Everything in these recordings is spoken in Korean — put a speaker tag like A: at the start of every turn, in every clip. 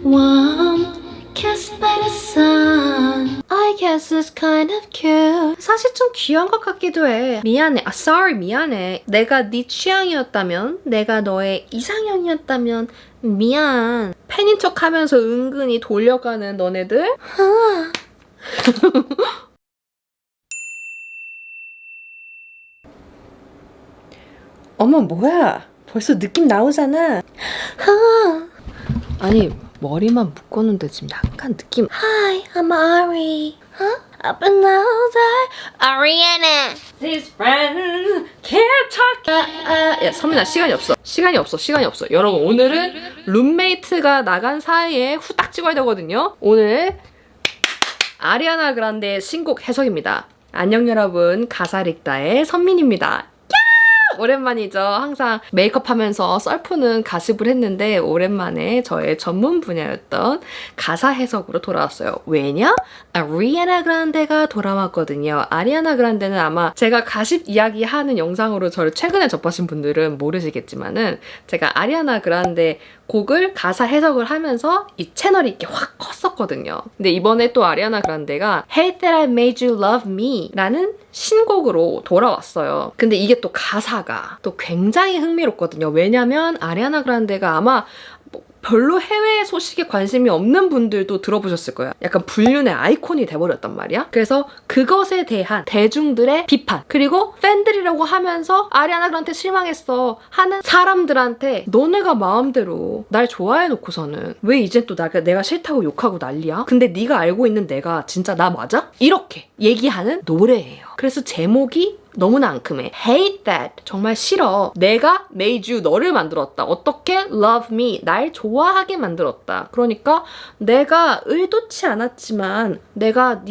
A: Warm, kissed by the sun. I guess it's kind of cute. 사실 좀 귀여운 것 같기도 해. 미안해. sorry, 미안해. 내가 네 취향이었다면, 내가 너의 이상형이었다면 미안. 팬인 척하면서 은근히 돌려가는 너네들. 어머, 뭐야? 벌써 느낌 나오잖아. 아니, 머리만 묶었는데 지금 약간 느낌. Hi, I'm Ari. Up and out there, Ariana. These friends can't talk. 야, 선민아, 시간이 없어. 여러분, 오늘은 룸메이트가 나간 사이에 후딱 찍어야 되거든요. 오늘 아리아나 그란데의 신곡 해석입니다. 안녕 여러분, 가사릭다의 선민입니다. 오랜만이죠. 항상 메이크업 하면서 썰푸는 가십을 했는데 오랜만에 저의 전문 분야였던 가사 해석으로 돌아왔어요. 왜냐? 아리아나 그란데가 돌아왔거든요. 아리아나 그란데는 아마 제가 가십 이야기하는 영상으로 저를 최근에 접하신 분들은 모르시겠지만은 제가 아리아나 그란데 곡을 가사 해석을 하면서 이 채널이 이렇게 확 컸었거든요. 근데 이번에 또 아리아나 그란데가 Hate That I Made You Love Me 라는 신곡으로 돌아왔어요. 근데 이게 또 가사가 또 굉장히 흥미롭거든요. 왜냐면 아리아나 그란데가 아마 별로 해외 소식에 관심이 없는 분들도 들어보셨을 거예요. 약간 불륜의 아이콘이 돼버렸단 말이야. 그래서 그것에 대한 대중들의 비판, 그리고 팬들이라고 하면서 아리아나 그란데 실망했어 하는 사람들한테 너네가 마음대로 날 좋아해놓고서는 왜 이제 또 내가 싫다고 욕하고 난리야? 근데 네가 알고 있는 내가 진짜 나 맞아? 이렇게 얘기하는 노래예요. 그래서 제목이 너무나 앙큼해. Hate that. 정말 싫어. 내가 made you, 너를 만들었다. 어떻게? Love me. 날 좋아하게 만들었다. 그러니까 내가 의도치 않았지만 네가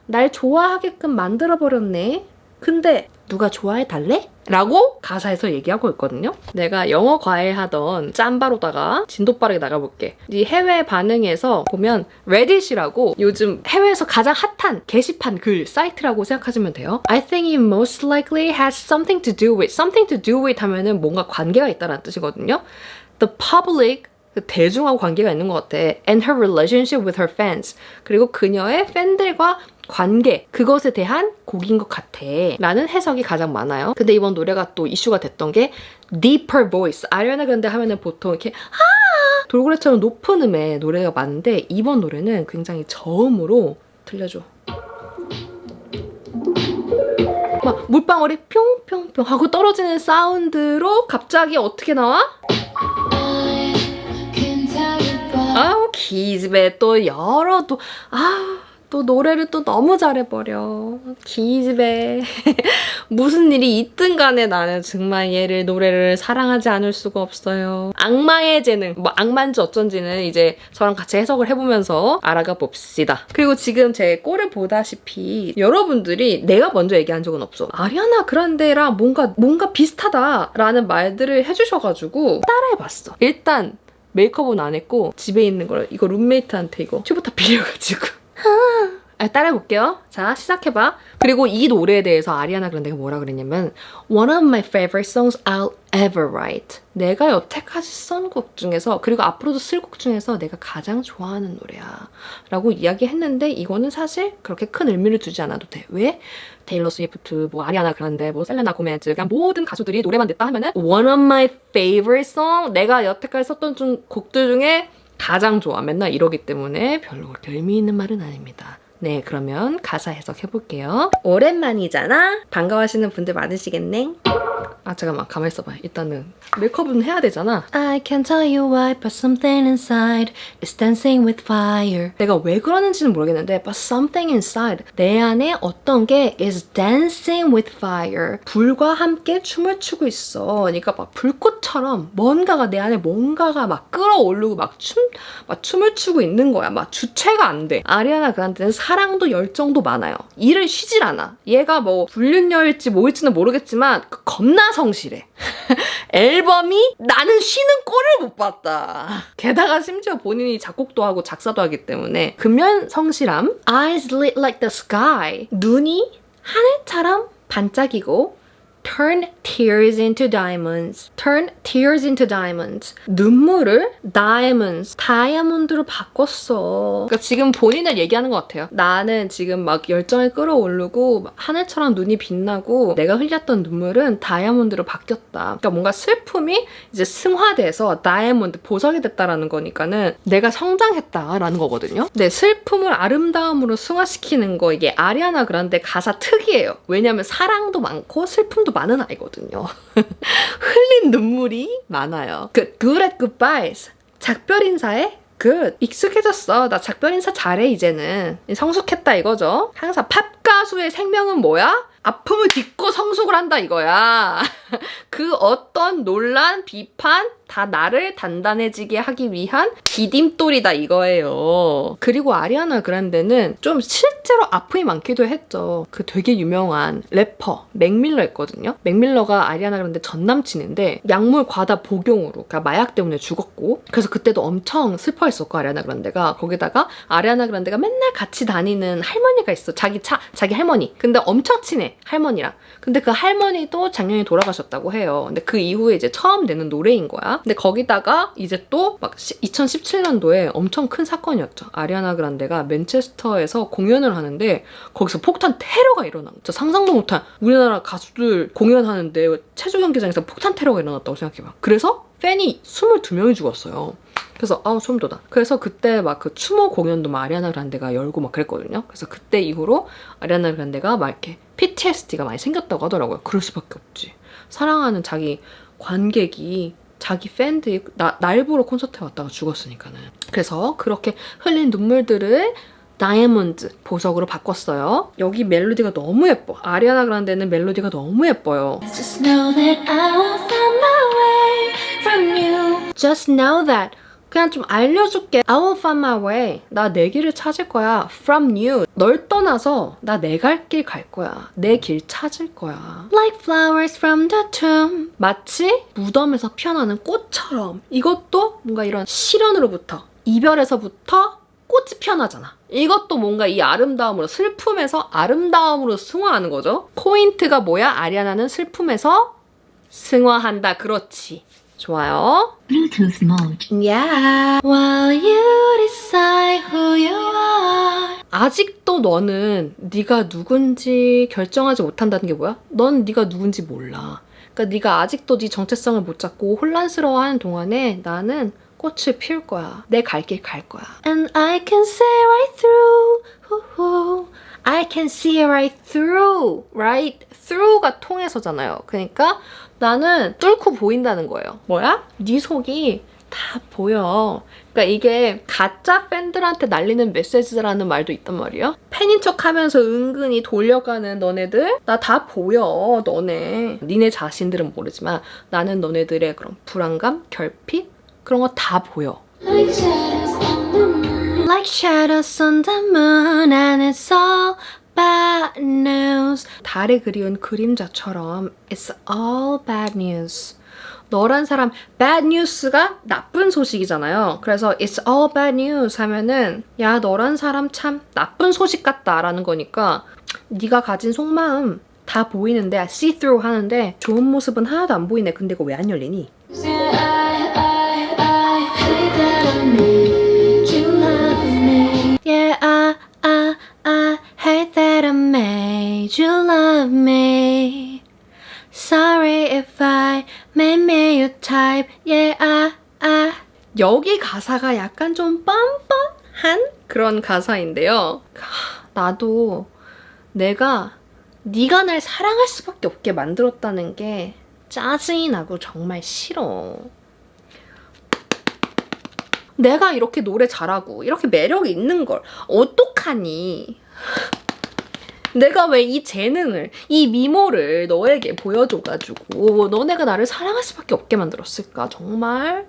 A: 날 좋아하게끔 만들어버렸네. 근데 누가 좋아해달래? 라고 가사에서 얘기하고 있거든요. 내가 영어 과외하던 짬바로다가 진도 빠르게 나가볼게. 이 해외 반응에서 보면 Reddit이라고 요즘 해외에서 가장 핫한 게시판 글 사이트라고 생각하시면 돼요. I think it most likely has something to do with. something to do with 하면은 뭔가 관계가 있다는 뜻이거든요. The public, 대중하고 관계가 있는 것 같아. And her relationship with her fans. 그리고 그녀의 팬들과 관계, 그것에 대한 곡인 것 같아 라는 해석이 가장 많아요. 근데 이번 노래가 또 이슈가 됐던 게 Deeper Voice. 아리아나 그란데 하면은 보통 이렇게 돌고래처럼 높은 음의 노래가 많은데 이번 노래는 굉장히 저음으로 들려줘. 막 물방울이 뿅뿅뿅 하고 떨어지는 사운드로 갑자기 어떻게 나와? 아우, 기집애 또 또 노래를 또 너무 잘해버려. 기집애. 무슨 일이 있든 간에 나는 정말 노래를 사랑하지 않을 수가 없어요. 악마의 재능, 뭐 악마인지 어쩐지는 이제 저랑 같이 해석을 해보면서 알아가 봅시다. 그리고 지금 제 꼴을 보다시피 여러분들이 내가 먼저 얘기한 적은 없어. 아리아나 그란데랑 뭔가 비슷하다라는 말들을 해주셔가지고 따라해봤어. 일단 메이크업은 안 했고 집에 있는 걸 이거 룸메이트한테 이거 튜브탑 빌려가지고 따라해볼게요. 자, 시작해봐. 그리고 이 노래에 대해서 아리아나 그란데가 뭐라 그랬냐면 One of my favorite songs I'll ever write. 내가 여태까지 쓴 곡 중에서, 그리고 앞으로도 쓸 곡 중에서 내가 가장 좋아하는 노래야 라고 이야기했는데 이거는 사실 그렇게 큰 의미를 두지 않아도 돼. 왜? 테일러 스위프트, 뭐 아리아나 그란데, 뭐 셀레나 고메즈, 그냥 모든 가수들이 노래만 냈다 하면은 One of my favorite song, 내가 여태까지 썼던 곡들 중에 가장 좋아. 맨날 이러기 때문에 별로 그렇게 의미 있는 말은 아닙니다. 네, 그러면 가사 해석해볼게요. 오랜만이잖아? 반가워하시는 분들 많으시겠네? 잠깐만, 가만히 있어봐. 일단은 메이크업은 해야 되잖아. I can't tell you why, but something inside is dancing with fire. 내가 왜 그러는지는 모르겠는데 but something inside, 내 안에 어떤 게 is dancing with fire, 불과 함께 춤을 추고 있어. 그러니까 막 불꽃처럼 내 안에 뭔가가 막 끌어오르고 막 춤을 추고 있는 거야. 막 주체가 안 돼. 아리아나 그란데는 사랑도 열정도 많아요. 일을 쉬질 않아. 얘가 뭐 불륜녀일지 뭐일지는 모르겠지만 겁나 성실해. 앨범이 나는 쉬는 꼴을 못 봤다. 게다가 심지어 본인이 작곡도 하고 작사도 하기 때문에 근면 성실함. Eyes lit like the sky. 눈이 하늘처럼 반짝이고 turn tears into diamonds. turn tears into diamonds. 눈물을 diamonds, 다이아몬드로 바꿨어. 그러니까 지금 본인을 얘기하는 것 같아요. 나는 지금 막 열정이 끌어오르고 막 하늘처럼 눈이 빛나고 내가 흘렸던 눈물은 다이아몬드로 바뀌었다. 그러니까 뭔가 슬픔이 이제 승화돼서 다이아몬드, 보석이 됐다라는 거니까는 내가 성장했다라는 거거든요. 근데 슬픔을 아름다움으로 승화시키는 거 이게 아리아나 그란데 가사 특이해요. 왜냐면 사랑도 많고 슬픔도 많은 아이거든요. 흘린 눈물이 많아요. Good at goodbyes. 작별 인사에 good. 익숙해졌어. 나 작별 인사 잘해 이제는. 성숙했다 이거죠. 항상 팝 가수의 생명은 뭐야? 아픔을 딛고 성숙을 한다 이거야. 그 어떤 논란, 비판 다 나를 단단해지게 하기 위한 디딤돌이다 이거예요. 그리고 아리아나 그란데는 좀 실제로 아픔이 많기도 했죠. 그 되게 유명한 래퍼 맥밀러 있거든요. 맥밀러가 아리아나 그란데 전 남친인데 약물 과다 복용으로, 그러니까 마약 때문에 죽었고, 그래서 그때도 엄청 슬퍼했었고 아리아나 그란데가. 거기다가 아리아나 그란데가 맨날 같이 다니는 할머니가 있어. 자기 할머니. 근데 엄청 친해 할머니랑. 근데 그 할머니도 작년에 돌아가셨다고 해요. 근데 그 이후에 이제 처음 내는 노래인 거야. 근데 거기다가 이제 또 막 2017년도에 엄청 큰 사건이었죠. 아리아나 그란데가 맨체스터에서 공연을 하는데 거기서 폭탄 테러가 일어난 거죠. 상상도 못한 우리나라 가수들 공연하는데 체조 경기장에서 폭탄 테러가 일어났다고 생각해봐. 그래서 팬이 22명이 죽었어요. 그래서 소름 돋아. 그래서 그때 막 그 추모 공연도 막 아리아나 그란데가 열고 막 그랬거든요. 그래서 그때 이후로 아리아나 그란데가 막 이렇게 PTSD가 많이 생겼다고 하더라고요. 그럴 수밖에 없지. 사랑하는 자기 관객이, 자기 팬들이 날 보러 콘서트에 왔다가 죽었으니까는. 그래서 그렇게 흘린 눈물들을 다이아몬드, 보석으로 바꿨어요. 여기 멜로디가 너무 예뻐. 아리아나 그란데는 멜로디가 너무 예뻐요. Just know that I will find my way from you. Just know that. 그냥 좀 알려줄게. I will find my way. 나 내 길을 찾을 거야. From you. 널 떠나서 나 내 갈 길 갈 거야. 내 길 찾을 거야. Like flowers from the tomb. 마치 무덤에서 피어나는 꽃처럼. 이것도 뭔가 이런 시련으로부터, 이별에서부터 꽃이 피어나잖아. 이것도 뭔가 이 아름다움으로, 슬픔에서 아름다움으로 승화하는 거죠. 포인트가 뭐야? 아리아나는 슬픔에서 승화한다. 그렇지. 좋아요.
B: Bluetooth mode.
A: Yeah. While you decide who you are. 아직도 너는 네가 누군지 결정하지 못한다는 게 뭐야? 넌 네가 누군지 몰라. 그러니까 네가 아직도 네 정체성을 못 잡고 혼란스러워하는 동안에 나는 꽃을 피울 거야. 내 갈 길 갈 거야. And I can see right through. I can see right through. Right through가 통해서잖아요. 그러니까 나는 뚫고 보인다는 거예요. 뭐야? 네 속이 다 보여. 그러니까 이게 가짜 팬들한테 날리는 메시지라는 말도 있단 말이야. 팬인 척하면서 은근히 돌려가는 너네들 나 다 보여. 니네 자신들은 모르지만 나는 너네들의 그런 불안감, 결핍 그런 거 다 보여. Like shadows on the moon and it's all bad news. 달에 그리운 그림자처럼 It's all bad news. 너란 사람, bad news가 나쁜 소식이잖아요. 그래서 It's all bad news 하면은 야 너란 사람 참 나쁜 소식 같다 라는 거니까 네가 가진 속마음 다 보이는데 see through 하는데 좋은 모습은 하나도 안 보이네. 근데 이거 왜 안 열리니? Yeah, I hate that I made you love me. Sorry if I made you type. Yeah, 여기 가사가 약간 좀 뻔뻔한 그런 가사인데요. 나도 네가 날 사랑할 수밖에 없게 만들었다는 게 짜증이 나고 정말 싫어. 내가 이렇게 노래 잘하고 이렇게 매력이 있는 걸 어떡하니? 내가 왜 이 재능을, 이 미모를 너에게 보여줘가지고 너네가 나를 사랑할 수밖에 없게 만들었을까? 정말?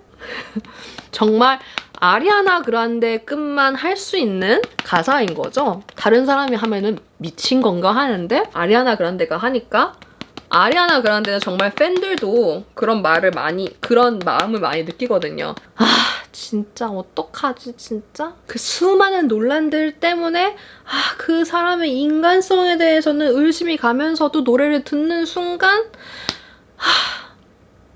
A: 정말 아리아나 그란데급만 할 수 있는 가사인 거죠? 다른 사람이 하면은 미친 건가 하는데 아리아나 그란데가 하니까 아리아나 그란데는 정말 팬들도 그런 마음을 많이 느끼거든요. 진짜 어떡하지 진짜? 그 수많은 논란들 때문에 그 사람의 인간성에 대해서는 의심이 가면서도 노래를 듣는 순간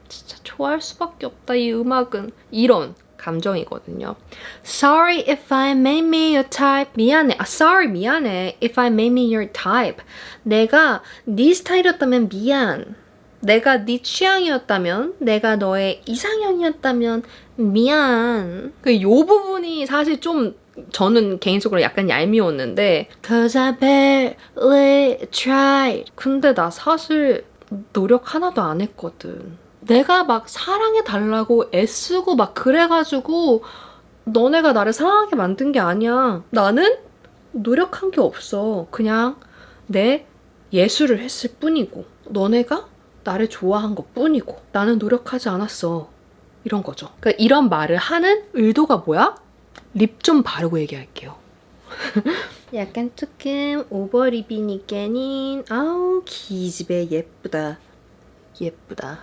A: 진짜 좋아할 수밖에 없다 이 음악은. 이런 감정이거든요. Sorry if I made me your type. 미안해. Sorry 미안해. If I made me your type. 내가 네 스타일이었다면 미안. 내가 네 취향이었다면, 내가 너의 이상형이었다면 미안. 요 부분이 사실 좀 저는 개인적으로 약간 얄미웠는데 Cause I barely tried. 근데 나 사실 노력 하나도 안 했거든. 내가 막 사랑해달라고 애쓰고 막 그래가지고 너네가 나를 사랑하게 만든 게 아니야. 나는 노력한 게 없어. 그냥 내 예술을 했을 뿐이고 너네가 나를 좋아한 것 뿐이고 나는 노력하지 않았어. 이런 거죠. 그러니까 이런 말을 하는 의도가 뭐야? 립 좀 바르고 얘기할게요. 약간 조금 오버립이니까는 아우 기집애 예쁘다. 예쁘다.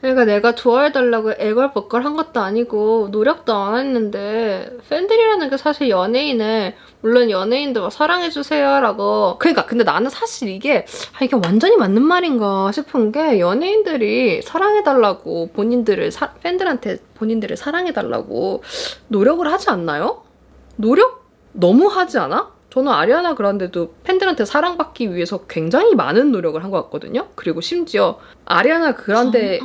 A: 그러니까 내가 좋아해달라고 애걸복걸 한 것도 아니고 노력도 안 했는데 팬들이라는 게 사실 연예인을 물론 연예인도 막 사랑해주세요 라고 그러니까 근데 나는 사실 이게 완전히 맞는 말인가 싶은 게 연예인들이 사랑해달라고 팬들한테 본인들을 사랑해달라고 노력을 하지 않나요? 노력 너무 하지 않아? 저는 아리아나 그란데도 팬들한테 사랑받기 위해서 굉장히 많은 노력을 한 것 같거든요. 그리고 심지어 아리아나 그란데의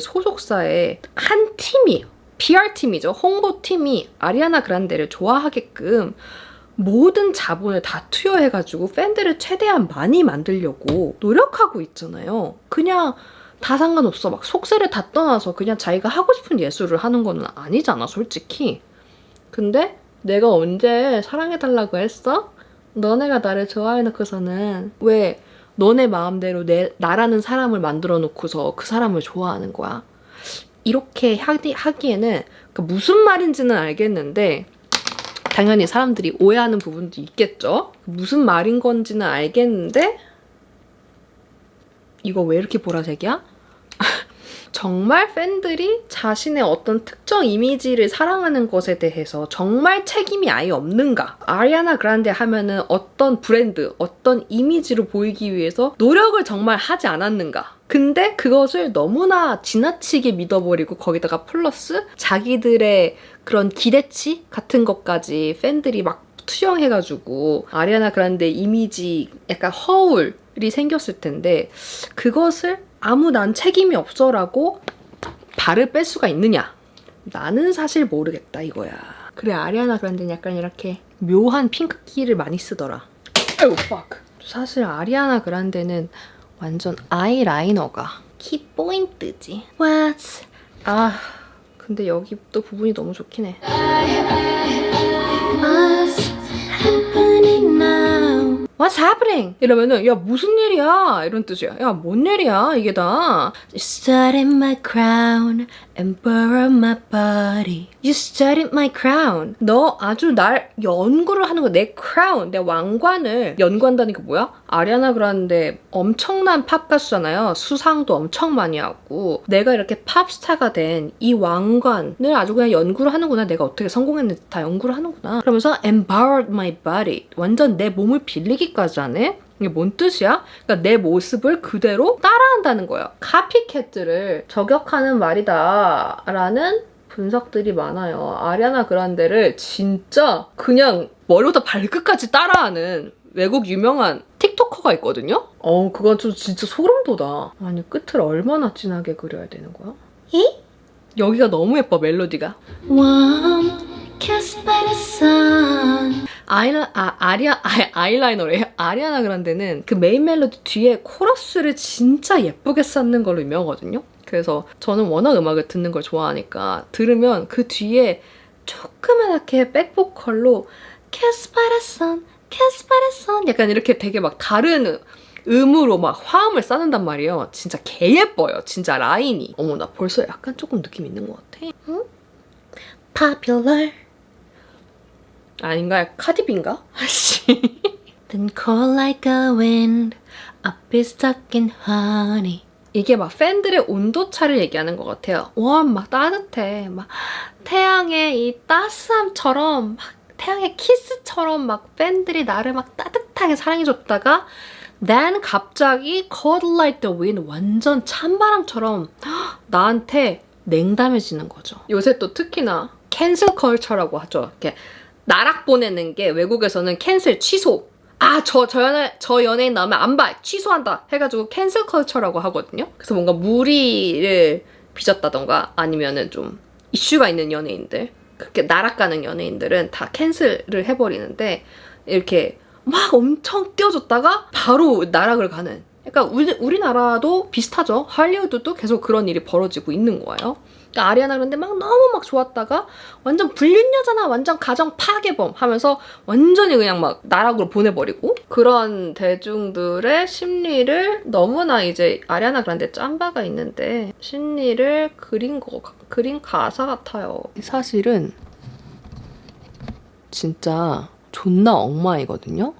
A: 소속사의 한 팀이 PR팀이죠. 홍보팀이 아리아나 그란데를 좋아하게끔 모든 자본을 다 투여해가지고 팬들을 최대한 많이 만들려고 노력하고 있잖아요. 그냥 다 상관없어. 막 속세를 다 떠나서 그냥 자기가 하고 싶은 예술을 하는 거는 아니잖아, 솔직히. 근데 내가 언제 사랑해달라고 했어? 너네가 나를 좋아해놓고서는 왜 너네 마음대로 나라는 사람을 만들어 놓고서 그 사람을 좋아하는 거야? 이렇게 하기에는 무슨 말인지는 알겠는데 당연히 사람들이 오해하는 부분도 있겠죠? 무슨 말인 건지는 알겠는데 이거 왜 이렇게 보라색이야? 정말 팬들이 자신의 어떤 특정 이미지를 사랑하는 것에 대해서 정말 책임이 아예 없는가? 아리아나 그란데 하면은 어떤 브랜드, 어떤 이미지로 보이기 위해서 노력을 정말 하지 않았는가? 근데 그것을 너무나 지나치게 믿어버리고 거기다가 플러스 자기들의 그런 기대치 같은 것까지 팬들이 막 투영해가지고 아리아나 그란데 이미지 약간 허울이 생겼을 텐데 그것을 난 책임이 없어라고 발을 뺄 수가 있느냐? 나는 사실 모르겠다 이거야. 그래 아리아나 그란데는 약간 이렇게 묘한 핑크기를 많이 쓰더라. 아이고 fuck. 사실 아리아나 그란데는 완전 아이라이너가 키포인트지. What's 근데 여기 또 부분이 너무 좋긴 해. What's happening now? What's happening? 이러면은 야 무슨 일이야? 이런 뜻이야. 야 뭔 일이야 이게 다. You studied my crown and borrowed my body. You studied my crown. 너 아주 날 연구를 하는 거야. 내 crown, 내 왕관을 연구한다는 게 뭐야? 아리아나 그란데 엄청난 팝 가수잖아요. 수상도 엄청 많이 하고 내가 이렇게 팝스타가 된 이 왕관을 아주 그냥 연구를 하는구나. 내가 어떻게 성공했는지 다 연구를 하는구나. 그러면서 and borrowed my body. 완전 내 몸을 빌리기까지 하네? 이게 뭔 뜻이야? 그러니까 내 모습을 그대로 따라한다는 거예요. 카피캣들을 저격하는 말이다 라는 분석들이 많아요. 아리아나 그란데를 진짜 그냥 머리부터 발끝까지 따라하는 외국 유명한 틱토커가 있거든요? 그건 좀 진짜 소름 돋아. 아니 끝을 얼마나 진하게 그려야 되는 거야? 여기가 너무 예뻐 멜로디가. Warm kissed by the sun. 아이라이너래. 아리아나 그란데는 그 메인 멜로디 뒤에 코러스를 진짜 예쁘게 쌓는 걸로 유명하거든요. 그래서 저는 워낙 음악을 듣는 걸 좋아하니까 들으면 그 뒤에 조그맣게 백보컬로 Kiss by the sun, Kiss by the sun 약간 이렇게 되게 막 다른 음으로 막 화음을 쌓는단 말이에요. 진짜 개 예뻐요. 진짜 라인이. 어머 나 벌써 약간 조금 느낌 있는 것 같아. 응? Popular 아닌가? 카디비인가? 아씨. Then cold like a wind, I'll be stuck in honey. 이게 막 팬들의 온도차를 얘기하는 것 같아요. 와, 막 따뜻해. 막 태양의 이 따스함처럼 막 태양의 키스처럼 막 팬들이 나를 막 따뜻하게 사랑해줬다가 then 갑자기 cold like the wind 완전 찬바람처럼 나한테 냉담해지는 거죠. 요새 또 특히나 캔슬 컬처라고 하죠. 이렇게 나락 보내는 게 외국에서는 캔슬 취소. 저 연예인 나오면 안 봐. 취소한다. 해가지고 캔슬 컬처라고 하거든요. 그래서 뭔가 무리를 빚었다던가 아니면은 좀 이슈가 있는 연예인들, 그렇게 나락가는 연예인들은 다 캔슬을 해버리는데 이렇게 막 엄청 띄워줬다가 바로 나락을 가는. 약간 우리나라도 비슷하죠. 할리우드도 계속 그런 일이 벌어지고 있는 거예요. 그러니까 아리아나 그란데 막 너무 막 좋았다가 완전 불륜녀잖아, 완전 가정 파괴범 하면서 완전히 그냥 막 나락으로 보내버리고, 그런 대중들의 심리를 너무나 이제 아리아나 그란데 짬바가 있는데 심리를 그린 가사 같아요. 사실은 진짜 존나 엉망이거든요.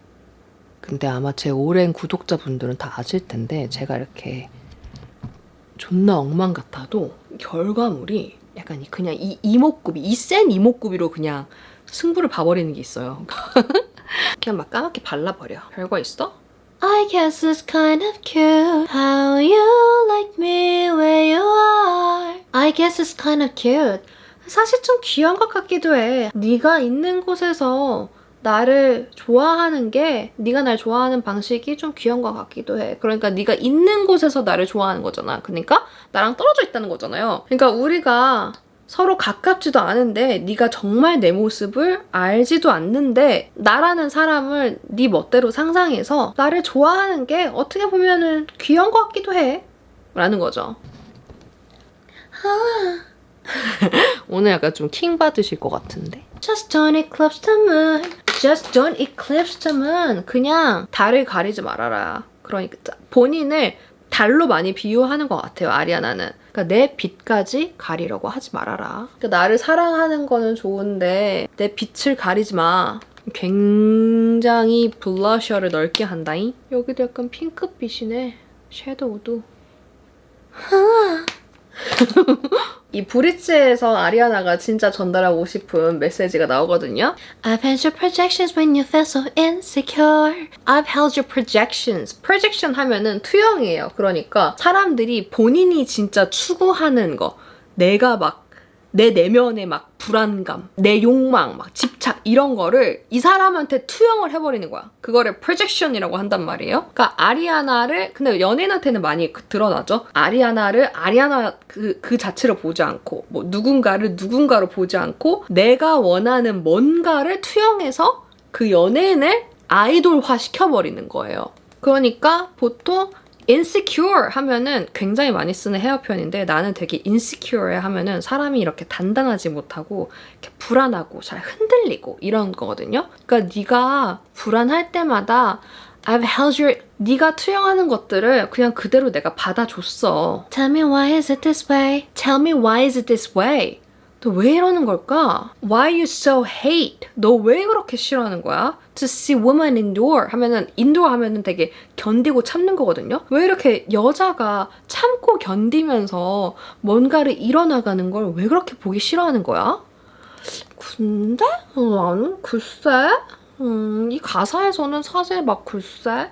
A: 근데 아마 제 오랜 구독자분들은 다 아실 텐데 제가 이렇게 존나 엉망 같아도 결과물이 약간 그냥 이 센 이목구비로 그냥 승부를 봐버리는 게 있어요. 그냥 막 까맣게 발라버려. 별거 있어? I guess it's kind of cute how you like me where you are. I guess it's kind of cute. 사실 좀 귀여운 것 같기도 해. 네가 있는 곳에서 나를 좋아하는 게, 네가 날 좋아하는 방식이 좀 귀여운 것 같기도 해. 그러니까 네가 있는 곳에서 나를 좋아하는 거잖아. 그러니까 나랑 떨어져 있다는 거잖아요. 그러니까 우리가 서로 가깝지도 않은데 네가 정말 내 모습을 알지도 않는데 나라는 사람을 네 멋대로 상상해서 나를 좋아하는 게 어떻게 보면은 귀여운 것 같기도 해. 라는 거죠. 오늘 약간 좀 킹 받으실 것 같은데. Just don't eclipse the moon. Just don't eclipse the moon. 그냥 달을 가리지 말아라. 그러니까 본인을 달로 많이 비유하는 것 같아요, 아리아나는. 그러니까 내 빛까지 가리려고 하지 말아라. 그러니까 나를 사랑하는 거는 좋은데 내 빛을 가리지 마. 굉장히 블러셔를 넓게 한다잉. 여기도 약간 핑크빛이네. 섀도우도. 이 브릿지에서 아리아나가 진짜 전달하고 싶은 메시지가 나오거든요. I've held your projections when you feel so insecure. I've held your projections. projection 하면은 투영이에요. 그러니까 사람들이 본인이 진짜 추구하는 거, 내가 막 내 내면의 막 불안감, 내 욕망, 막 집착 이런 거를 이 사람한테 투영을 해버리는 거야. 그거를 프로젝션이라고 한단 말이에요. 그러니까 아리아나를, 근데 연예인한테는 많이 드러나죠. 아리아나를 아리아나 그 자체로 보지 않고 뭐 누군가를 누군가로 보지 않고 내가 원하는 뭔가를 투영해서 그 연예인을 아이돌화 시켜버리는 거예요. 그러니까 보통 insecure 하면은 굉장히 많이 쓰는 헤어 표현인데 나는 되게 insecure 하면은 사람이 이렇게 단단하지 못하고 이렇게 불안하고 잘 흔들리고 이런 거거든요. 그러니까 네가 불안할 때마다 I've held your, 네가 투영하는 것들을 그냥 그대로 내가 받아줬어. Tell me why is it this way? Tell me why is it this way? 너 왜 이러는 걸까? Why you so hate? 너 왜 그렇게 싫어하는 거야? To see women endure 하면은 endure 하면은 되게 견디고 참는 거거든요. 왜 이렇게 여자가 참고 견디면서 뭔가를 이뤄나가는 걸 왜 그렇게 보기 싫어하는 거야? 근데 나는 글쎄, 이 가사에서는 사실 막 글쎄,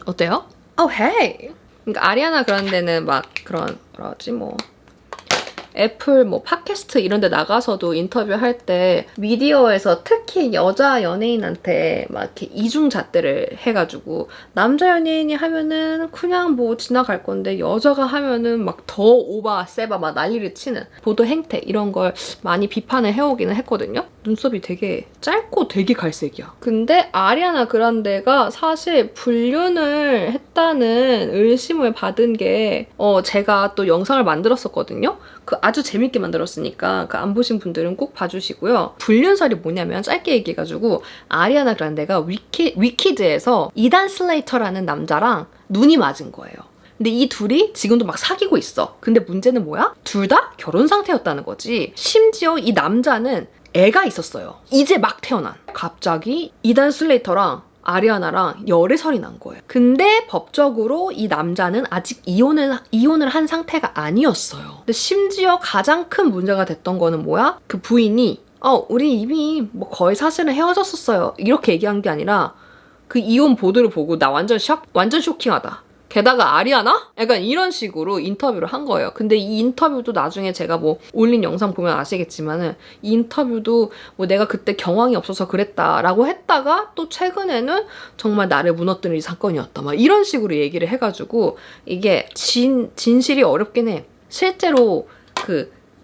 A: 어때요? Oh hey. 그러니까 아리아나 그란데는 막 그런 뭐라 하지 뭐. 애플 뭐 팟캐스트 이런 데 나가서도 인터뷰할 때 미디어에서 특히 여자 연예인한테 막 이렇게 이중잣대를 해가지고 남자 연예인이 하면은 그냥 뭐 지나갈 건데 여자가 하면은 막 더 오바 세바 막 난리를 치는 보도 행태 이런 걸 많이 비판을 해오기는 했거든요. 눈썹이 되게 짧고 되게 갈색이야. 근데 아리아나 그란데가 사실 불륜을 했다는 의심을 받은 게 제가 또 영상을 만들었었거든요. 그 아주 재밌게 만들었으니까 그 안 보신 분들은 꼭 봐주시고요. 불륜설이 뭐냐면 짧게 얘기해가지고 아리아나 그란데가 위키드에서 이단 슬레이터라는 남자랑 눈이 맞은 거예요. 근데 이 둘이 지금도 막 사귀고 있어. 근데 문제는 뭐야? 둘 다 결혼 상태였다는 거지. 심지어 이 남자는 애가 있었어요. 이제 막 태어난. 갑자기 이단 슬레이터랑 아리아나랑 열애설이 난 거예요. 근데 법적으로 이 남자는 아직 이혼을 한 상태가 아니었어요. 근데 심지어 가장 큰 문제가 됐던 거는 뭐야? 그 부인이 우리 이미 뭐 거의 사실은 헤어졌었어요. 이렇게 얘기한 게 아니라 그 이혼 보도를 보고 나 완전 쇼킹하다. 게다가 아리아나? 약간 이런 식으로 인터뷰를 한 거예요. 근데 이 인터뷰도 나중에 제가 뭐 올린 영상 보면 아시겠지만은 이 인터뷰도 뭐 내가 그때 경황이 없어서 그랬다라고 했다가 또 최근에는 정말 나를 무너뜨린 사건이었다. 막 이런 식으로 얘기를 해가지고 이게 진실이 어렵긴 해. 실제로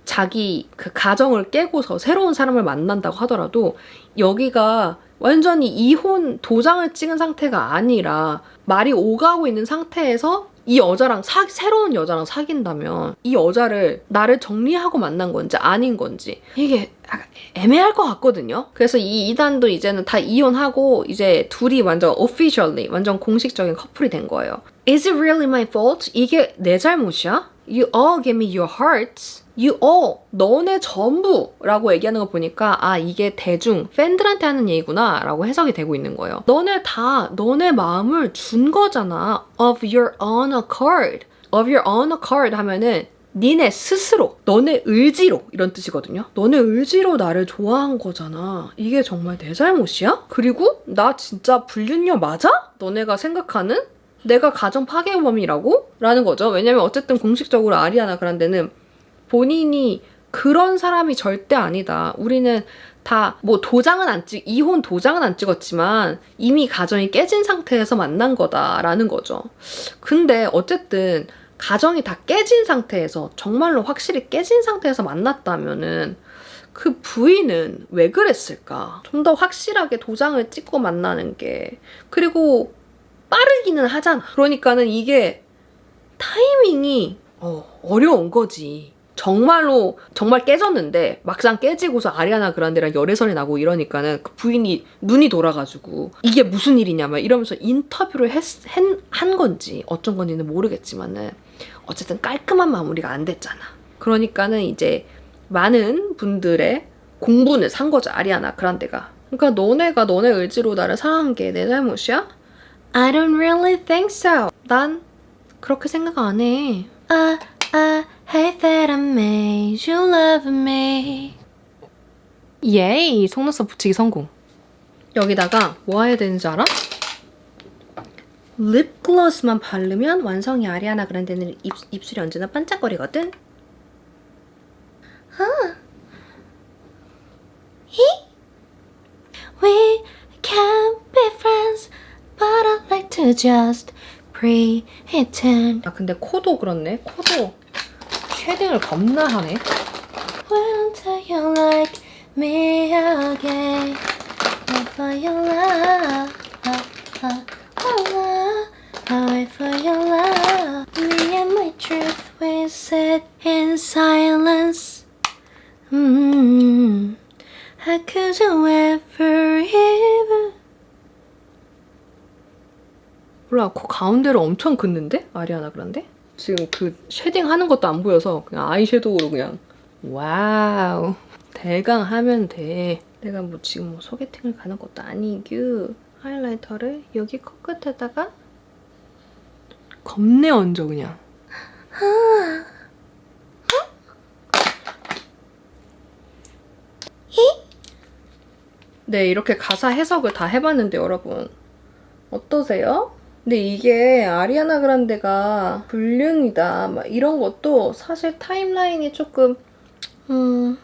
A: 자기 가정을 깨고서 새로운 사람을 만난다고 하더라도 여기가 완전히 이혼 도장을 찍은 상태가 아니라 말이 오가고 있는 상태에서 이 여자랑 새로운 여자랑 사귄다면 이 여자를 나를 정리하고 만난 건지 아닌 건지 이게 애매할 것 같거든요. 그래서 이 이단도 이제는 다 이혼하고 이제 둘이 완전 officially 완전 공식적인 커플이 된 거예요. Is it really my fault? 이게 내 잘못이야? You all give me your hearts. You all, 너네 전부라고 얘기하는 거 보니까 이게 대중, 팬들한테 하는 얘기구나 라고 해석이 되고 있는 거예요. 너네 다 너네 마음을 준 거잖아. Of your own accord. Of your own accord 하면은 니네 스스로, 너네 의지로 이런 뜻이거든요. 너네 의지로 나를 좋아한 거잖아. 이게 정말 내 잘못이야? 그리고 나 진짜 불륜녀 맞아? 너네가 생각하는? 내가 가정 파괴범이라고? 라는 거죠. 왜냐면 어쨌든 공식적으로 아리아나 그란데는 본인이 그런 사람이 절대 아니다. 우리는 다 뭐 이혼 도장은 안 찍었지만 이미 가정이 깨진 상태에서 만난 거다라는 거죠. 근데 어쨌든 가정이 다 깨진 상태에서 정말로 확실히 깨진 상태에서 만났다면은 그 부인은 왜 그랬을까? 좀 더 확실하게 도장을 찍고 만나는 게 그리고 빠르기는 하잖아. 그러니까는 이게 타이밍이 어려운 거지. 정말 깨졌는데 막상 깨지고서 아리아나 그란데랑 열애설이 나고 이러니까는 그 부인이 눈이 돌아가지고 이게 무슨 일이냐 막 이러면서 인터뷰를 한 건지 어쩐 건지는 모르겠지만은 어쨌든 깔끔한 마무리가 안 됐잖아. 그러니까는 이제 많은 분들의 공분을 산 거죠, 아리아나 그란데가. 그러니까 너네가 너네 의지로 나를 사랑한 게 내 잘못이야? I don't really think so. 난 그렇게 생각 안 해. I hate that I made you love me. 예이! 속눈썹 붙이기 성공. 여기다가 뭐 해야 되는지 알아? 립글로스만 바르면 완성이. 아리아나 그란데는 입술이 언제나 반짝거리거든? We can't be friends, but I like to just pretend. 근데 코도 그렇네. 코도 쉐딩을 겁나 하네. Why don't you like me again? Wait for your love. Wait for your love. Me and my truth, we sit in silence. How could you ever even? 몰라, 코 가운데로 엄청 긋는데? 아리아나 그란데? 지금 그 쉐딩 하는 것도 안 보여서 그냥 아이섀도우로 그냥 와우 대강 하면 돼. 내가 뭐 지금 뭐 소개팅을 가는 것도 아니고 하이라이터를 여기 코끝에다가 겁내 얹어 그냥. 네, 이렇게 가사 해석을 다 해봤는데 여러분 어떠세요? 근데 이게 아리아나 그란데가 불륜이다 막 이런 것도 사실 타임라인이 조금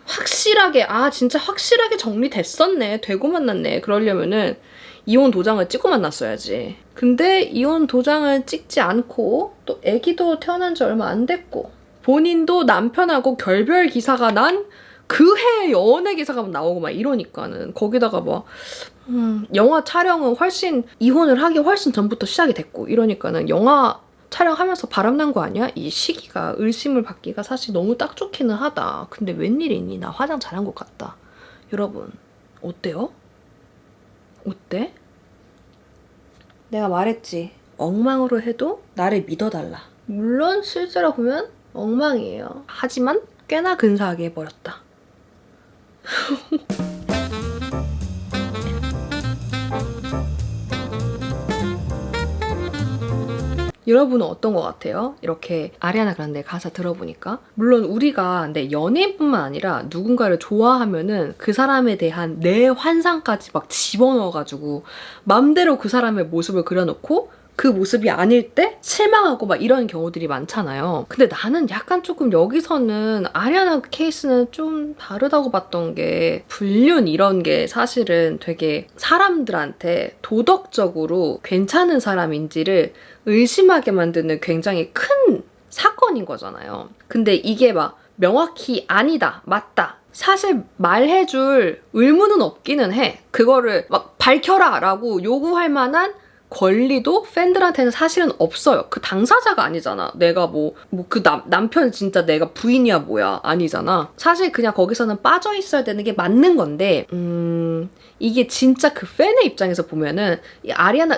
A: 확실하게 진짜 확실하게 정리됐었네. 되고 만났네. 그러려면은 이혼 도장을 찍고 만났어야지. 근데 이혼 도장을 찍지 않고 또 아기도 태어난 지 얼마 안 됐고 본인도 남편하고 결별 기사가 난 그 해 연애 기사가 나오고 막 이러니까는 거기다가 막 영화 촬영은 이혼을 하기 훨씬 전부터 시작이 됐고 이러니까는 영화 촬영하면서 바람난 거 아니야? 이 시기가 의심을 받기가 사실 너무 딱 좋기는 하다. 근데 웬일이니? 나 화장 잘한 것 같다. 여러분 어때요? 어때? 내가 말했지. 엉망으로 해도 나를 믿어달라. 물론 실제로 보면 엉망이에요. 하지만 꽤나 근사하게 해버렸다. 여러분은 어떤 것 같아요? 이렇게 아리아나 그란데 가사 들어보니까 물론 우리가 내 연예인뿐만 아니라 누군가를 좋아하면은 그 사람에 대한 내 환상까지 막 집어넣어가지고 맘대로 그 사람의 모습을 그려놓고 그 모습이 아닐 때 실망하고 막 이런 경우들이 많잖아요. 근데 나는 약간 조금 여기서는 아리아나 케이스는 좀 다르다고 봤던 게 불륜 이런 게 사실은 되게 사람들한테 도덕적으로 괜찮은 사람인지를 의심하게 만드는 굉장히 큰 사건인 거잖아요. 근데 이게 막 명확히 아니다, 맞다. 사실 말해줄 의무는 없기는 해. 그거를 막 밝혀라 라고 요구할 만한 권리도 팬들한테는 사실은 없어요. 그 당사자가 아니잖아. 내가 그 남편 진짜 내가 부인이야 뭐야. 아니잖아. 사실 그냥 거기서는 빠져 있어야 되는 게 맞는 건데, 이게 진짜 그 팬의 입장에서 보면은,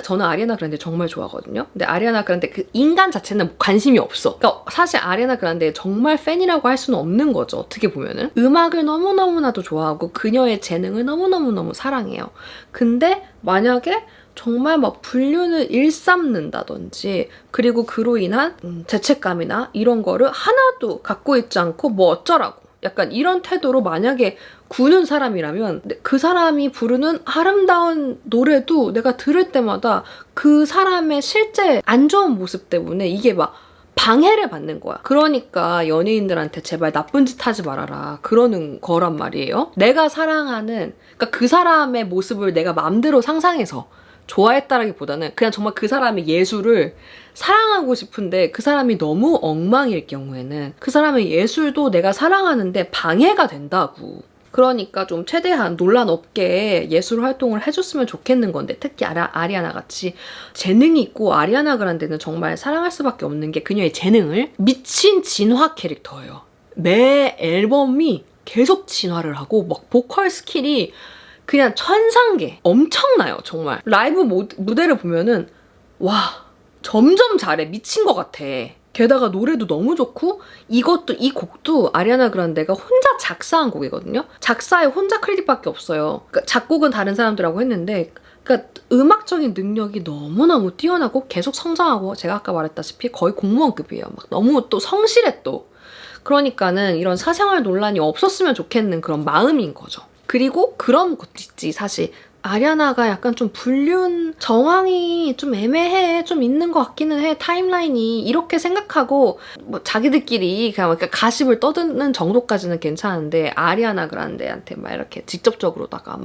A: 저는 아리아나 그란데 정말 좋아하거든요. 근데 아리아나 그란데 그 인간 자체는 관심이 없어. 그러니까 사실 아리아나 그란데 정말 팬이라고 할 수는 없는 거죠. 어떻게 보면은. 음악을 너무너무나도 좋아하고 그녀의 재능을 너무너무너무 사랑해요. 근데 만약에 정말 막 불륜을 일삼는다든지 그리고 그로 인한 죄책감이나 이런 거를 하나도 갖고 있지 않고 뭐 어쩌라고 약간 이런 태도로 만약에 구는 사람이라면 그 사람이 부르는 아름다운 노래도 내가 들을 때마다 그 사람의 실제 안 좋은 모습 때문에 이게 막 방해를 받는 거야. 그러니까 연예인들한테 제발 나쁜 짓 하지 말아라 그러는 거란 말이에요. 내가 사랑하는 그러니까 그 사람의 모습을 내가 마음대로 상상해서 좋아했다라기보다는 그냥 정말 그 사람의 예술을 사랑하고 싶은데 그 사람이 너무 엉망일 경우에는 그 사람의 예술도 내가 사랑하는데 방해가 된다고. 그러니까 좀 최대한 논란 없게 예술 활동을 해줬으면 좋겠는 건데 특히 아리아나 같이 재능이 있고 아리아나 그란데는 정말 사랑할 수밖에 없는 게 그녀의 재능을 미친 진화 캐릭터예요. 매 앨범이 계속 진화를 하고 막 보컬 스킬이 그냥 천상계 엄청나요. 정말 라이브 무대를 보면은 와 점점 잘해. 미친 것 같아. 게다가 노래도 너무 좋고 이 곡도 아리아나 그란데가 혼자 작사한 곡이거든요. 작사에 혼자 크레딧밖에 없어요. 그러니까 작곡은 다른 사람들하고 했는데 그러니까 음악적인 능력이 너무너무 뛰어나고 계속 성장하고 제가 아까 말했다시피 거의 공무원급이에요. 막 너무 또 성실해 또. 그러니까는 이런 사생활 논란이 없었으면 좋겠는 그런 마음인 거죠. 그리고 그런 것도 있지. 사실 아리아나가 약간 좀 불륜 정황이 좀 애매해. 좀 있는 것 같기는 해. 타임라인이. 이렇게 생각하고 뭐 자기들끼리 그냥 가십을 떠드는 정도까지는 괜찮은데 아리아나 그란데한테 막 이렇게 직접적으로다가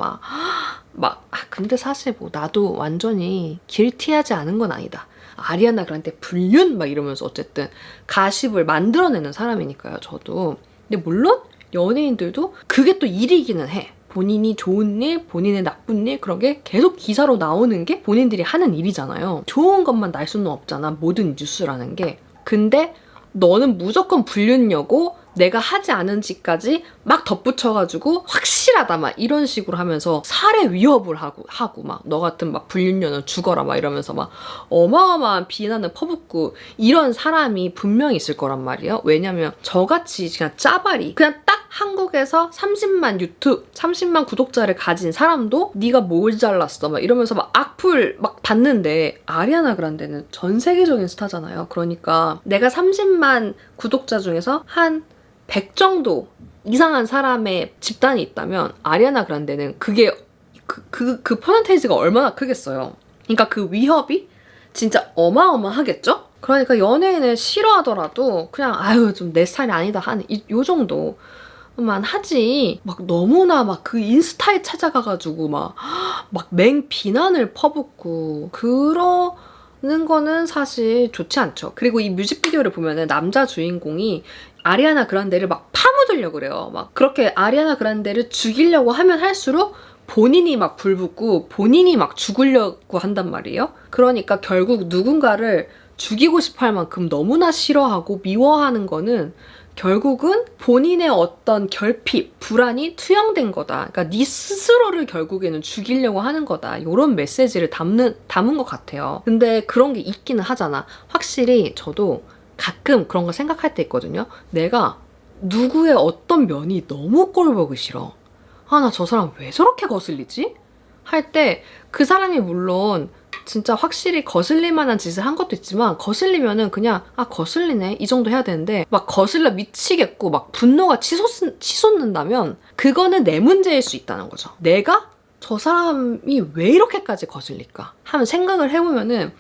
A: 근데 사실 뭐 나도 완전히 길티하지 않은 건 아니다. 아리아나 그란데 불륜? 막 이러면서 어쨌든 가십을 만들어내는 사람이니까요. 저도. 근데 물론 연예인들도 그게 또 일이기는 해. 본인이 좋은 일, 본인의 나쁜 일 그런 게 계속 기사로 나오는 게 본인들이 하는 일이잖아요. 좋은 것만 날 수는 없잖아. 모든 뉴스라는 게. 근데 너는 무조건 불륜녀고 내가 하지 않은 짓까지 막 덧붙여가지고 확실하다 막 이런 식으로 하면서 살해 위협을 하고 막 너 같은 막 불륜녀는 죽어라 막 이러면서 막 어마어마한 비난을 퍼붓고 이런 사람이 분명히 있을 거란 말이에요. 왜냐면 저같이 그냥 짜발이 그냥 딱 한국에서 30만 구독자를 가진 사람도 네가 뭘 잘났어 막 이러면서 막 악플 막 받는데 아리아나 그란데는 전 세계적인 스타잖아요. 그러니까 내가 30만 구독자 중에서 한 100 정도 이상한 사람의 집단이 있다면 아리아나 그란데는 그게 그 퍼센테이지가 얼마나 크겠어요. 그러니까 그 위협이 진짜 어마어마하겠죠? 그러니까 연예인을 싫어하더라도 그냥 아유 좀 내 스타일이 아니다 하는 요 정도만 하지 막 너무나 막 그 인스타에 찾아가가지고 막 맹비난을 퍼붓고 그러는 거는 사실 좋지 않죠. 그리고 이 뮤직비디오를 보면은 남자 주인공이 아리아나 그란데를 막 파묻으려고 그래요. 막 그렇게 아리아나 그란데를 죽이려고 하면 할수록 본인이 막 불붙고 본인이 막 죽으려고 한단 말이에요. 그러니까 결국 누군가를 죽이고 싶어 할 만큼 너무나 싫어하고 미워하는 거는 결국은 본인의 어떤 결핍, 불안이 투영된 거다. 그러니까 네 스스로를 결국에는 죽이려고 하는 거다. 이런 메시지를 담은 것 같아요. 근데 그런 게 있기는 하잖아. 확실히 저도 가끔 그런 거 생각할 때 있거든요. 내가 누구의 어떤 면이 너무 꼴보기 싫어. 아, 나 저 사람 왜 저렇게 거슬리지? 할 때 그 사람이 물론
B: 진짜 확실히 거슬릴 만한 짓을 한 것도 있지만 거슬리면은 그냥 거슬리네 이 정도 해야 되는데 막 거슬려 미치겠고 막 분노가 치솟는다면 그거는 내 문제일 수 있다는 거죠. 내가 저 사람이 왜 이렇게까지 거슬릴까 하면 생각을 해보면은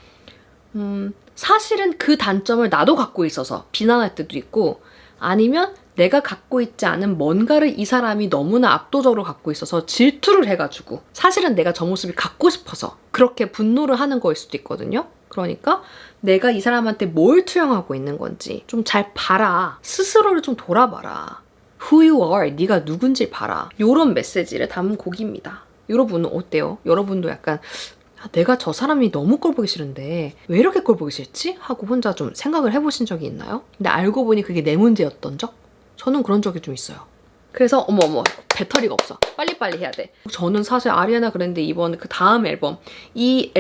B: 사실은 그 단점을 나도 갖고 있어서 비난할 때도 있고 아니면 내가 갖고 있지 않은 뭔가를 이 사람이 너무나 압도적으로 갖고 있어서 질투를 해가지고 사실은 내가 저 모습이 갖고 싶어서 그렇게 분노를 하는 거일 수도 있거든요. 그러니까 내가 이 사람한테 뭘 투영하고 있는 건지 좀 잘 봐라. 스스로를 좀 돌아봐라. Who you are, 네가 누군지 봐라. 이런 메시지를 담은 곡입니다. 여러분은 어때요? 여러분도 약간 내가 저 사람이 너무 꼴보기 싫은데 왜 이렇게 꼴보기 싫지? 하고 혼자 좀 생각을 해보신 적이 있나요? 근데 알고 보니 그게 내 문제였던 적? 저는 그런 적이 좀 있어요. 그래서 어머 배터리가 없어. 빨리빨리 해야 돼. 저는 사실 아리아나 그란데 이번 그 다음 앨범 이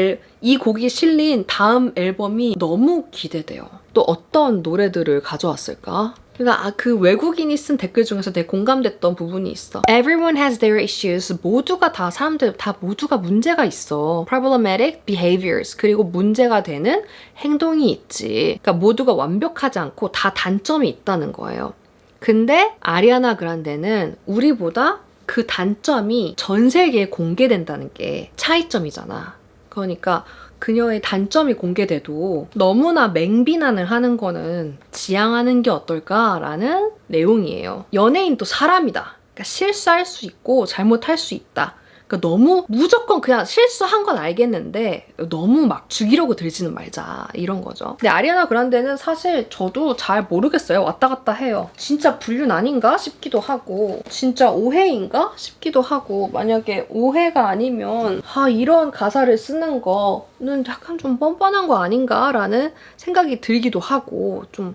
B: 곡이 실린 다음 앨범이 너무 기대돼요. 또 어떤 노래들을 가져왔을까? 그러니까 그 외국인이 쓴 댓글 중에서 되게 공감됐던 부분이 있어. Everyone has their issues. 모두가 다 사람들 다 모두가 문제가 있어. Problematic behaviors. 그리고 문제가 되는 행동이 있지. 그러니까 모두가 완벽하지 않고 다 단점이 있다는 거예요. 근데 아리아나 그란데는 우리보다 그 단점이 전 세계에 공개된다는 게 차이점이잖아. 그러니까 그녀의 단점이 공개돼도 너무나 맹비난을 하는 거는 지양하는 게 어떨까라는 내용이에요. 연예인도 사람이다. 그러니까 실수할 수 있고 잘못할 수 있다. 그러니까 너무 무조건 그냥 실수한 건 알겠는데 너무 막 죽이려고 들지는 말자 이런 거죠. 근데 아리아나 그란데는 사실 저도 잘 모르겠어요. 왔다 갔다 해요. 진짜 불륜 아닌가 싶기도 하고 진짜 오해인가 싶기도 하고 만약에 오해가 아니면 이런 가사를 쓰는 거는 약간 좀 뻔뻔한 거 아닌가라는 생각이 들기도 하고 좀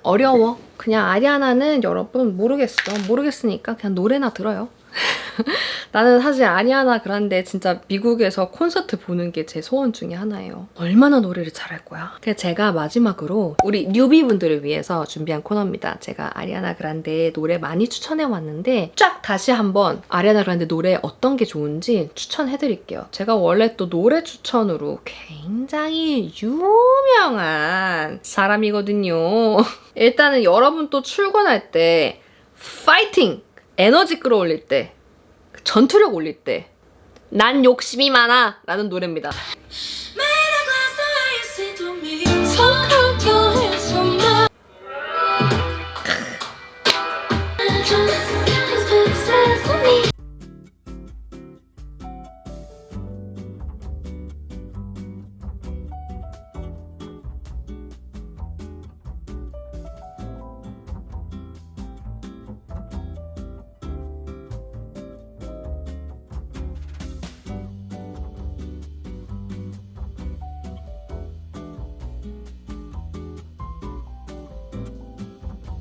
B: 어려워. 그냥 아리아나는 여러분 모르겠으니까 그냥 노래나 들어요. 나는 사실 아리아나 그란데 진짜 미국에서 콘서트 보는 게 제 소원 중에 하나예요. 얼마나 노래를 잘할 거야. 그래서 제가 마지막으로 우리 뉴비분들을 위해서 준비한 코너입니다. 제가 아리아나 그란데 노래 많이 추천해왔는데 쫙 다시 한번 아리아나 그란데 노래 어떤 게 좋은지 추천해드릴게요. 제가 원래 또 노래 추천으로 굉장히 유명한 사람이거든요. 일단은 여러분 또 출근할 때 파이팅! 에너지 끌어올릴 때, 전투력 올릴 때, 난 욕심이 많아! 라는 노래입니다. So